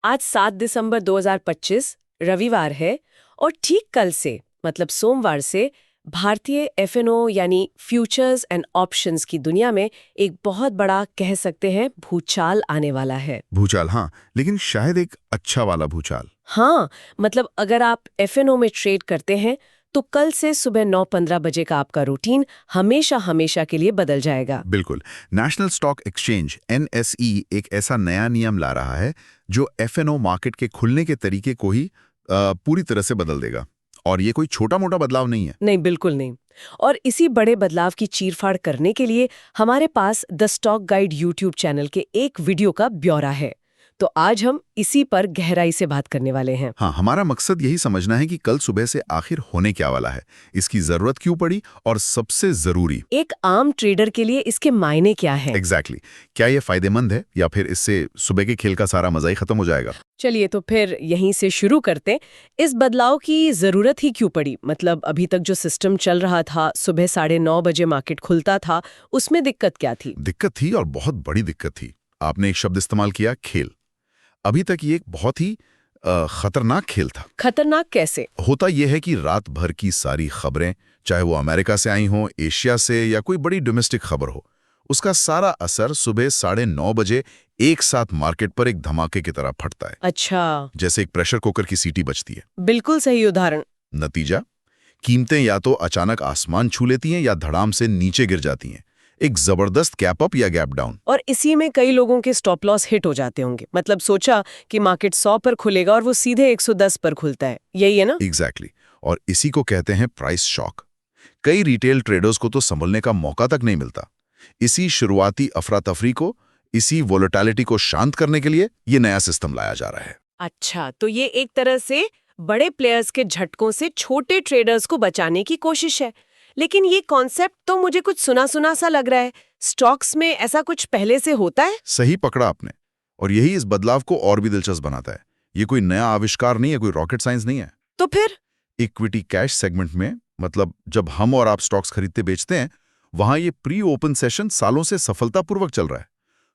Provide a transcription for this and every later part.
आज 7 दिसंबर 2025 रविवार है और ठीक कल से मतलब सोमवार से भारतीय एफएनओ यानी फ्यूचर्स एंड ऑप्शंस की दुनिया में एक बहुत बड़ा कह सकते हैं भूचाल आने वाला है। भूचाल, हाँ, लेकिन शायद एक अच्छा वाला भूचाल। हाँ, मतलब अगर आप एफएनओ में ट्रेड करते हैं तो कल से सुबह 9:15 बजे का आपका रूटीन हमेशा हमेशा के लिए बदल जाएगा। बिल्कुल। नेशनल स्टॉक एक्सचेंज एनएसई एक ऐसा नया नियम ला रहा है जो एफएनओ मार्केट के खुलने के तरीके को ही पूरी तरह से बदल देगा। और ये कोई छोटा मोटा बदलाव नहीं है। नहीं, बिल्कुल नहीं। और इसी बड़े बदलाव की चीरफाड़ करने के लिए हमारे पास the stock guide YouTube channel के एक वीडियो का ब्यौरा है। तो आज हम इसी पर गहराई से बात करने वाले हैं। हाँ, हमारा मकसद यही समझना है कि कल सुबह से आखिर होने क्या वाला है, इसकी जरूरत क्यों पड़ी और सबसे जरूरी एक आम ट्रेडर के लिए इसके मायने क्या है। एग्जैक्टली क्या ये फायदेमंद है या फिर इससे सुबह के खेल का सारा मजा ही खत्म हो जाएगा। चलिए तो फिर यहीं से शुरू करते हैं। इस बदलाव की जरूरत ही क्यों पड़ी? मतलब अभी तक जो सिस्टम चल रहा था, सुबह 9:30 बजे मार्केट खुलता था, उसमें दिक्कत क्या थी? दिक्कत थी और बहुत बड़ी दिक्कत थी। आपने एक शब्द इस्तेमाल किया, खेल। अभी तक ये एक बहुत ही खतरनाक खेल था। खतरनाक कैसे? होता यह है कि रात भर की सारी खबरें, चाहे वो अमेरिका से आई हों, एशिया से या कोई बड़ी डोमेस्टिक खबर हो, उसका सारा असर सुबह 9:30 बजे एक साथ मार्केट पर एक धमाके की तरह फटता है। अच्छा, जैसे एक प्रेशर कुकर की सीटी बजती है। बिल्कुल सही उदाहरण। नतीजा, कीमतें या तो अचानक आसमान छू लेती हैं या धड़ाम से नीचे गिर जाती हैं। एक जबरदस्त गैप अप या गैप डाउन। और इसी में कई लोगों के स्टॉप लॉस हिट हो जाते होंगे। मतलब सोचा कि मार्केट 100 पर खुलेगा और वो सीधे 110 पर खुलता है। यही है ना? एग्जैक्टली। और इसी को कहते हैं प्राइस शॉक। कई रिटेल ट्रेडर्स को तो संभलने का मौका तक नहीं मिलता। इसी शुरुआती अफरा तफरी को, इसी वोलेटिलिटी को शांत करने के लिए ये नया सिस्टम लाया जा रहा है। अच्छा, तो ये एक तरह से बड़े प्लेयर्स के झटकों से छोटे ट्रेडर्स को बचाने की कोशिश है। लेकिन ये कॉन्सेप्ट तो मुझे कुछ सुना सुना सा लग रहा है। स्टॉक्स में ऐसा कुछ पहले से होता है? सही पकड़ा आपने। और यही इस बदलाव को और भी दिलचस्प बनाता है। ये कोई नया आविष्कार नहीं है, कोई रॉकेट साइंस नहीं है। तो फिर इक्विटी कैश सेगमेंट में, मतलब जब हम और आप स्टॉक्स खरीदते बेचते हैं, वहां ये प्री ओपन सेशन सालों से सफलतापूर्वक चल रहा है।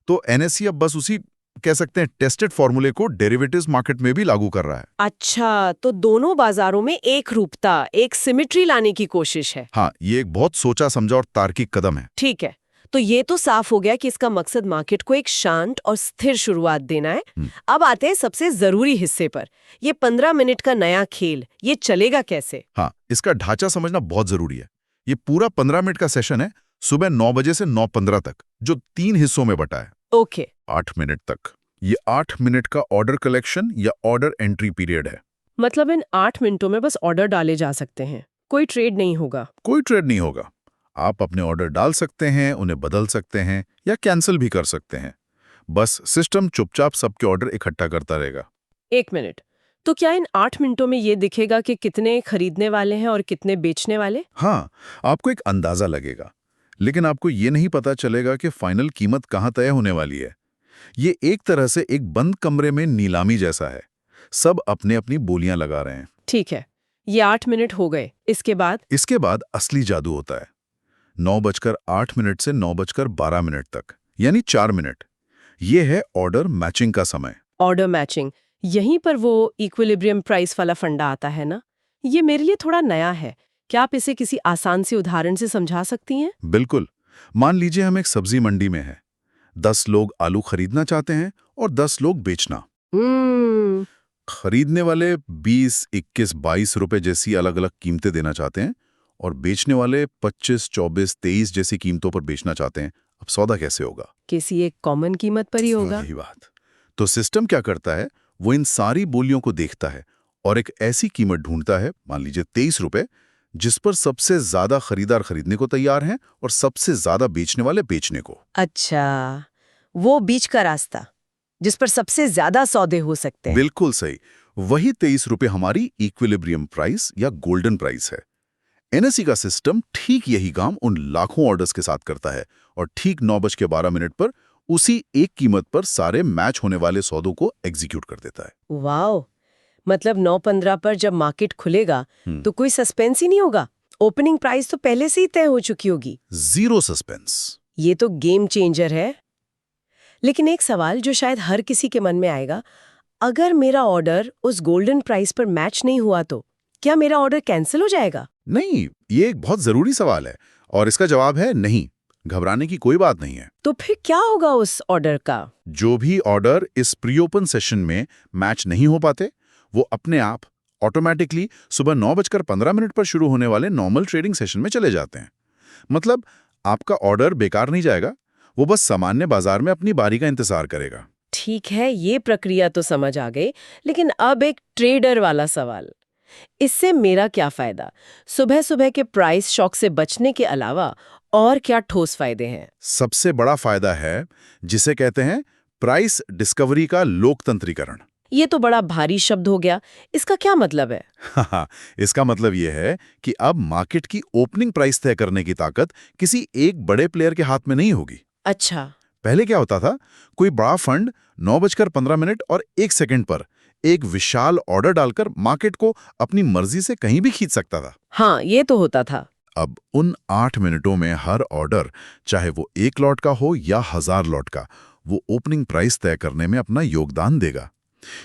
तो एनएसई अब बस उसी कह सकते हैं टेस्टेड फॉर्मूले को डेरिवेटिव्स मार्केट में भी लागू कर रहा है। अच्छा, तो दोनों बाजारों में एक रूपता, एक सिमेट्री लाने की कोशिश है। हाँ, ये एक बहुत सोचा समझा और तार्किक कदम है। ठीक है, तो ये तो साफ हो गया कि इसका मकसद मार्केट को एक शांत और स्थिर शुरुआत देना है। अब आते हैं सबसे जरूरी हिस्से पर। ये 15 मिनट का नया खेल, ये चलेगा कैसे? हाँ, इसका ढांचा समझना बहुत जरूरी है। ये पूरा 15 मिनट का सेशन है, सुबह 9 बजे से 9:15 तक, जो 3 हिस्सों में बटा है। ओके। 8 मिनट तक। ये 8 मिनट का ऑर्डर कलेक्शन या ऑर्डर एंट्री पीरियड है। मतलब इन 8 मिनटों में बस ऑर्डर डाले जा सकते हैं, कोई ट्रेड नहीं होगा? कोई ट्रेड नहीं होगा। आप अपने ऑर्डर डाल सकते हैं, उन्हें बदल सकते हैं या कैंसिल भी कर सकते हैं। बस सिस्टम चुपचाप सबके ऑर्डर इकट्ठा करता रहेगा। 1 मिनट, तो क्या इन 8 मिनटों में ये दिखेगा कि कितने खरीदने वाले हैं और कितने बेचने वाले? हाँ, आपको एक अंदाजा लगेगा, लेकिन आपको ये नहीं पता चलेगा कि फाइनल कीमत कहाँ तय होने वाली है। ये एक तरह से एक बंद कमरे में नीलामी जैसा है। सब अपने अपनी बोलियां लगा रहे हैं। ठीक है, ये 8 मिनट हो गए। इसके बाद? इसके बाद असली जादू होता है। 9:08 से 9:12 तक, यानी 4 मिनट। ये है ऑर्डर मैचिंग का समय। ऑर्डर मैचिंग, यहीं पर वो इक्विलिब्रियम प्राइस वाला फंडा आता है ना? ये मेरे लिए थोड़ा नया है। क्या आप इसे किसी आसान से उदाहरण से समझा सकती हैं? बिल्कुल। मान लीजिए हम एक सब्जी मंडी में हैं। 10 लोग आलू खरीदना चाहते हैं और 10 लोग बेचना। हम्म। खरीदने वाले 20, 21, 22 रुपए जैसी अलग अलग कीमतें देना चाहते हैं और बेचने वाले 25, 24, 23 जैसी कीमतों पर बेचना चाहते हैं। अब सौदा कैसे होगा? किसी एक कॉमन कीमत पर ही होगा। यही बात। तो सिस्टम क्या करता है, वो इन सारी बोलियों को देखता है और एक ऐसी कीमत ढूंढता है, मान लीजिए 23 रुपए, जिस पर सबसे ज्यादा खरीदार खरीदने को तैयार हैं और सबसे ज्यादा बेचने वाले बेचने को। अच्छा, वो बीच का रास्ता जिस पर सबसे ज्यादा सौदे हो सकते हैं। बिल्कुल सही। वही 23 रुपए हमारी इक्विलिब्रियम प्राइस या गोल्डन प्राइस है। एनएसई का सिस्टम ठीक यही काम उन लाखों ऑर्डर्स के साथ करता है और ठीक 9:12 पर उसी एक कीमत पर सारे मैच होने वाले सौदों को एग्जीक्यूट कर देता है। वाओ, मतलब 9:15 पर जब मार्केट खुलेगा तो कोई सस्पेंस ही नहीं होगा। ओपनिंग प्राइस तो पहले से ही तय हो चुकी होगी। Zero suspense. ये तो गेम चेंजर है। लेकिन एक सवाल जो शायद हर किसी के मन में आएगा, अगर मेरा ऑर्डर उस गोल्डन प्राइस पर मैच नहीं हुआ तो क्या मेरा ऑर्डर कैंसिल हो जाएगा? नहीं, ये एक बहुत जरूरी सवाल है और इसका जवाब है नहीं। घबराने की कोई बात नहीं है। तो फिर क्या होगा उस ऑर्डर का? जो भी ऑर्डर इस प्री ओपन सेशन में मैच नहीं हो पाते, वो अपने आप ऑटोमेटिकली सुबह 9:15 पर शुरू होने वाले नॉर्मल ट्रेडिंग सेशन में चले जाते हैं। मतलब आपका ऑर्डर बेकार नहीं जाएगा, वो बस सामान्य बाजार में अपनी बारी का इंतजार करेगा। ठीक है, ये प्रक्रिया तो समझ आ गई, लेकिन अब एक ट्रेडर वाला सवाल। इससे मेरा क्या फायदा? सुबह सुबह के प्राइस शॉक से बचने के अलावा और क्या ठोस फायदे हैं? सबसे बड़ा फायदा है जिसे कहते हैं प्राइस डिस्कवरी का लोकतंत्रीकरण। ये तो बड़ा भारी शब्द हो गया। इसका क्या मतलब है? हाँ, इसका मतलब ये है कि अब मार्केट की ओपनिंग प्राइस तय करने की ताकत किसी एक बड़े प्लेयर के हाथ में नहीं होगी। अच्छा। पहले क्या होता था, कोई बड़ा फंड 9:15 और 1 सेकंड पर एक विशाल ऑर्डर डालकर मार्केट को अपनी मर्जी से कहीं भी खींच सकता था। हाँ, ये तो होता था। अब उन 8 मिनटों में हर ऑर्डर, चाहे वो 1 लॉट का हो या 1000 लॉट का, वो ओपनिंग प्राइस तय करने में अपना योगदान देगा।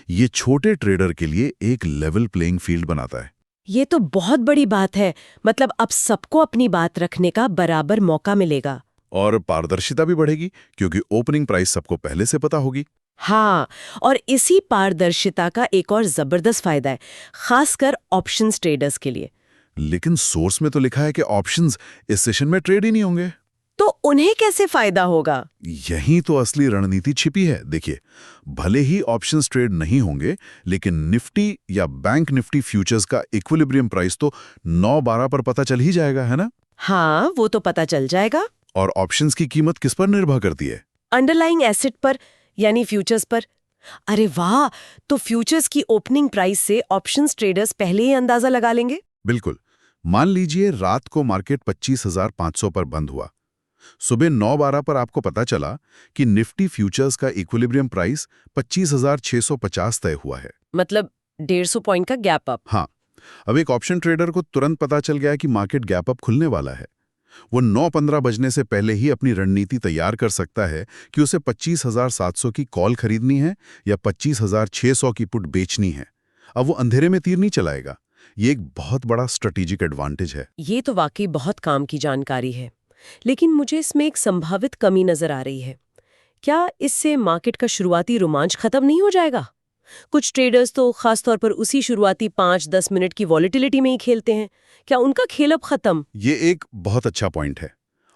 ये छोटे ट्रेडर के लिए एक लेवल प्लेइंग फील्ड बनाता है। ये तो बहुत बड़ी बात है। मतलब अब सबको अपनी बात रखने का बराबर मौका मिलेगा। और पारदर्शिता भी बढ़ेगी क्योंकि ओपनिंग प्राइस सबको पहले से पता होगी। हाँ, और इसी पारदर्शिता का एक और जबरदस्त फायदा है, खासकर ऑप्शंस ट्रेडर्स के लिए। लेकिन सोर्स में तो लिखा है कि ऑप्शंस इस सेशन में ट्रेड ही नहीं होंगे। तो उन्हें कैसे फायदा होगा? यही तो असली रणनीति छिपी है। देखिए, भले ही ऑप्शंस ट्रेड नहीं होंगे, लेकिन निफ्टी या बैंक निफ्टी फ्यूचर्स का इक्विलिब्रियम प्राइस तो 9:12 पर पता चल ही जाएगा, है ना? हाँ, वो तो पता चल जाएगा। और ऑप्शंस की कीमत किस पर निर्भर करती है? अंडरलाइंग एसेट पर, यानी फ्यूचर्स पर। अरे वाह, तो फ्यूचर्स की ओपनिंग प्राइस से ऑप्शंस ट्रेडर्स पहले ही अंदाजा लगा लेंगे। बिल्कुल। मान लीजिए रात को मार्केट 25,500 पर बंद हुआ। सुबह 9:12 पर आपको पता चला कि निफ्टी फ्यूचर्स का इक्विलिब्रियम प्राइस 25,650 तय हुआ है। मतलब 150 पॉइंट का गैप अप। हाँ, अब एक ऑप्शन ट्रेडर को तुरंत पता चल गया कि मार्केट गैप अप खुलने वाला है। वो 9:15 बजने से पहले ही अपनी रणनीति तैयार कर सकता है कि उसे 25,700 की कॉल खरीदनी है या 25,600 की पुट बेचनी है। अब वो अंधेरे में तीर नहीं चलाएगा। ये एक बहुत बड़ा स्ट्रेटेजिक एडवांटेज है। ये तो वाकई बहुत काम की जानकारी है। लेकिन मुझे इसमें एक संभावित कमी नजर आ रही है। क्या इससे मार्केट का शुरुआती रोमांच खत्म नहीं हो जाएगा? कुछ ट्रेडर्स तो खासतौर पर उसी शुरुआती 5-10 मिनट की वॉलेटिलिटी में ही खेलते हैं। क्या उनका खेल अब खत्म? ये एक बहुत अच्छा पॉइंट है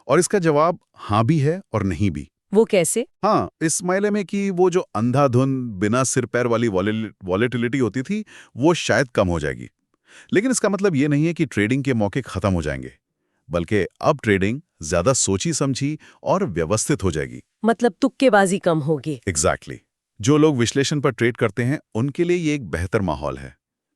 और इसका जवाब हाँ भी है और नहीं भी। वो कैसे? हाँ, इस मायने में कि वो जो अंधाधुन बिना सिर पैर वाली वॉलेटिलिटी होती थी, वो शायद कम हो जाएगी। लेकिन इसका मतलब ये नहीं है कि ट्रेडिंग के मौके खत्म हो जाएंगे, बल्कि अब ट्रेडिंग ज्यादा सोची समझी और व्यवस्थित हो जाएगी। मतलब तुक्केबाजी कम होगी। एग्जैक्टली। जो लोग विश्लेषण पर ट्रेड करते हैं, उनके लिए ये एक बेहतर माहौल है।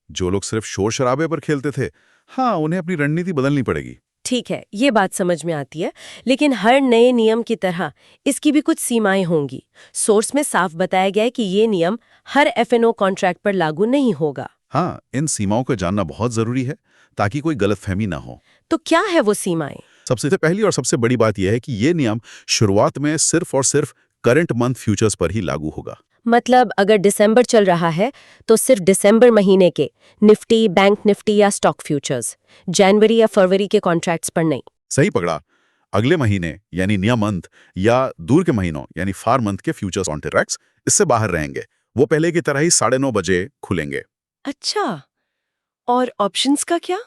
जो लोग सिर्फ शोर शराबे पर खेलते थे, हाँ, उन्हें अपनी रणनीति बदलनी पड़ेगी। ठीक है, ये बात समझ में आती है। लेकिन हर नए नियम की तरह इसकी भी कुछ सीमाएं होंगी। सोर्स में साफ बताया गया है कि ये नियम हर एफएनओ कॉन्ट्रैक्ट पर लागू नहीं होगा। हाँ, इन सीमाओं को जानना बहुत जरूरी है ताकि कोई गलतफहमी ना हो। तो क्या है वो सीमाएं? सबसे पहली और सबसे बड़ी बात यह है कि ये नियम शुरुआत में सिर्फ और सिर्फ करंट मंथ फ्यूचर्स पर ही लागू होगा। मतलब अगर दिसंबर चल रहा है तो सिर्फ दिसंबर महीने के निफ्टी, बैंक निफ्टी या स्टॉक फ्यूचर्स, जनवरी या फरवरी के कॉन्ट्रैक्ट्स पर नहीं। सही पकड़ा। अगले महीने यानी नियर मंथ या दूर के महीनों यानी फार मंथ के फ्यूचर्स कॉन्ट्रैक्ट्स इससे बाहर रहेंगे। वो पहले की तरह ही 9:30 बजे खुलेंगे। अच्छा, और ऑप्शंस का क्या?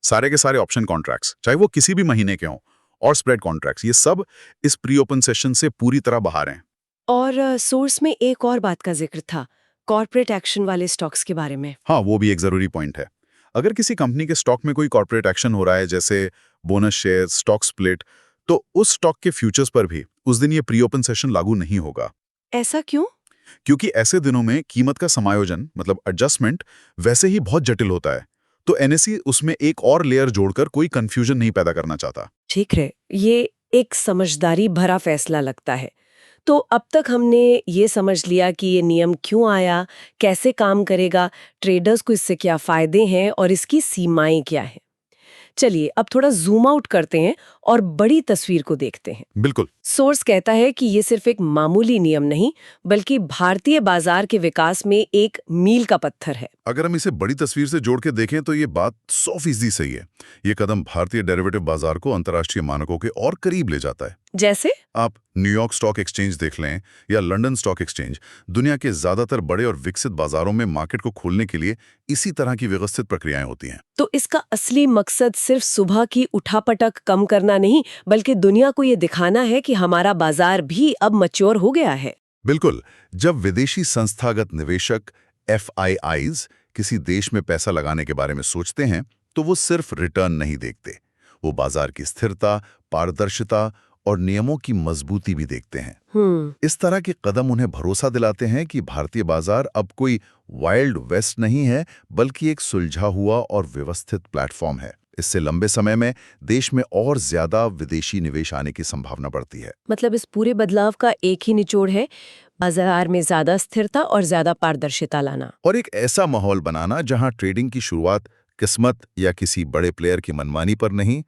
सारे के सारे ऑप्शन कॉन्ट्रैक्ट्स, चाहे वो किसी भी महीने के हों, और स्प्रेड कॉन्ट्रैक्ट्स, ये सब इस प्री ओपन सेशन से पूरी तरह बाहर हैं। और सोर्स में एक और बात का जिक्र था, कॉर्पोरेट एक्शन वाले स्टॉक्स के बारे में। हाँ, वो भी एक जरूरी पॉइंट है। अगर किसी कंपनी के स्टॉक में कोई कॉर्पोरेट एक्शन हो रहा है, जैसे बोनस शेयर, स्टॉक स्प्लिट, तो उस स्टॉक के फ्यूचर्स पर भी उस दिन ये प्री ओपन सेशन लागू नहीं होगा। ऐसा क्यों? क्योंकि ऐसे दिनों में कीमत का समायोजन मतलब एडजस्टमेंट वैसे ही बहुत जटिल होता है, तो एनएसई उसमें एक और लेयर जोड़कर कोई कंफ्यूजन नहीं पैदा करना चाहता। ठीक है, ये एक समझदारी भरा फैसला लगता है। तो अब तक हमने ये समझ लिया कि ये नियम क्यों आया, कैसे काम करेगा, ट्रेडर्स को इससे क्या फायदे हैं और इसकी सीमाएं क्या हैं। चलिए अब थोड़ा जूम आउट करते हैं और बड़ी तस्वीर को देखते हैं। बिल्कुल। सोर्स कहता है कि ये सिर्फ एक मामूली नियम नहीं, बल्कि भारतीय बाजार के विकास में एक मील का पत्थर है। अगर हम इसे बड़ी तस्वीर से जोड़ के देखें तो ये बात 100% सही है। ये कदम भारतीय डेरिवेटिव बाजार को अंतर्राष्ट्रीय मानकों के और करीब ले जाता है। जैसे आप न्यूयॉर्क स्टॉक एक्सचेंज देख लें या लंदन स्टॉक एक्सचेंज, दुनिया के ज्यादातर बड़े और विकसित बाजारों में मार्केट को खोलने के लिए इसी तरह की व्यवस्थित प्रक्रियाएं होती हैं। तो इसका असली मकसद सिर्फ सुबह की उठापटक कम करना नहीं, बल्कि दुनिया को ये दिखाना है कि हमारा बाजार भी अब मैच्योर हो गया है। बिल्कुल। जब विदेशी संस्थागत निवेशक FIIs किसी देश में पैसा लगाने के बारे में सोचते हैं तो वो सिर्फ रिटर्न नहीं देखते, वो बाजार की स्थिरता, पारदर्शिता और नियमों की मजबूती भी देखते हैं। इस तरह के कदम उन्हें भरोसा दिलाते हैं कि भारतीय बाजार अब कोई वाइल्ड वेस्ट नहीं है, बल्कि एक सुलझा हुआ और व्यवस्थित प्लेटफॉर्म है। इससे लंबे समय में देश में और ज्यादा विदेशी निवेश आने की संभावना बढ़ती है। मतलब इस पूरे बदलाव का एक ही निचोड़ है, बाजार में ज्यादा स्थिरता और ज्यादा पारदर्शिता लाना। और एक ऐसा माहौल बनाना जहां ट्रेडिंग की शुरुआत किस्मत या किसी बड़े प्लेयर की मनमानी पर नहीं,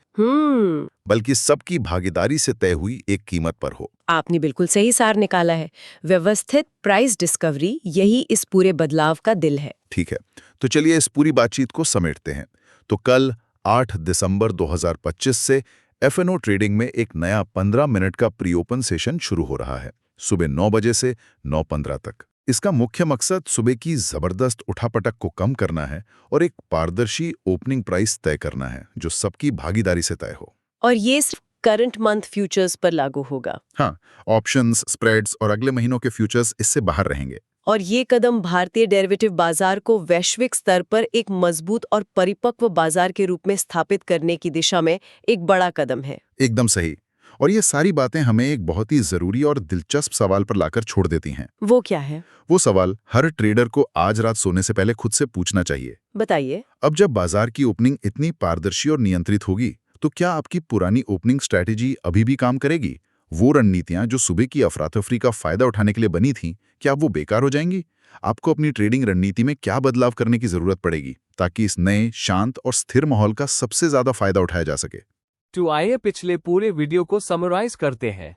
बल्कि सबकी भागीदारी से तय हुई एक कीमत पर हो। आपने बिल्कुल सही सार निकाला है। व्यवस्थित प्राइस डिस्कवरी यही इस पूरे बदलाव का दिल है। ठीक है, तो चलिए इस पूरी बातचीत को समेटते हैं। तो कल 8 दिसंबर 2025 से FNO ट्रेडिंग में एक नया 15 मिनट का प्री ओपन सेशन शुरू हो रहा है, सुबह 9 बजे से 9:15 तक। इसका मुख्य मकसद सुबह की जबरदस्त उठापटक को कम करना है और एक पारदर्शी ओपनिंग प्राइस तय करना है जो सबकी भागीदारी से तय हो। और ये सिर्फ करंट मंथ फ्यूचर्स पर लागू होगा। हाँ, ऑप्शंस, स्प्रेड्स और अगले महीनों के फ्यूचर्स इससे बाहर रहेंगे। और ये कदम भारतीय डेरिवेटिव बाजार को वैश्विक स्तर पर एक मजबूत और परिपक्व बाजार के रूप में स्थापित करने की दिशा में एक बड़ा कदम है। एकदम सही। और ये सारी बातें हमें एक बहुत ही जरूरी और दिलचस्प सवाल पर लाकर छोड़ देती हैं। वो क्या है? वो सवाल हर ट्रेडर को आज रात सोने से पहले खुद से पूछना चाहिए। बताइए। अब जब बाजार की ओपनिंग इतनी पारदर्शी और नियंत्रित होगी, तो क्या आपकी पुरानी ओपनिंग स्ट्रैटेजी अभी भी काम करेगी? वो रणनीतियां जो सुबह की अफरा-तफरी का फायदा उठाने के लिए बनी थीं, क्या वो बेकार हो जाएंगी? आपको अपनी ट्रेडिंग रणनीति में क्या बदलाव करने की जरूरत पड़ेगी ताकि इस नए, शांत और स्थिर माहौल का सबसे ज्यादा फायदा उठाया जा सके? तो आइए पिछले पूरे वीडियो को समराइज करते हैं।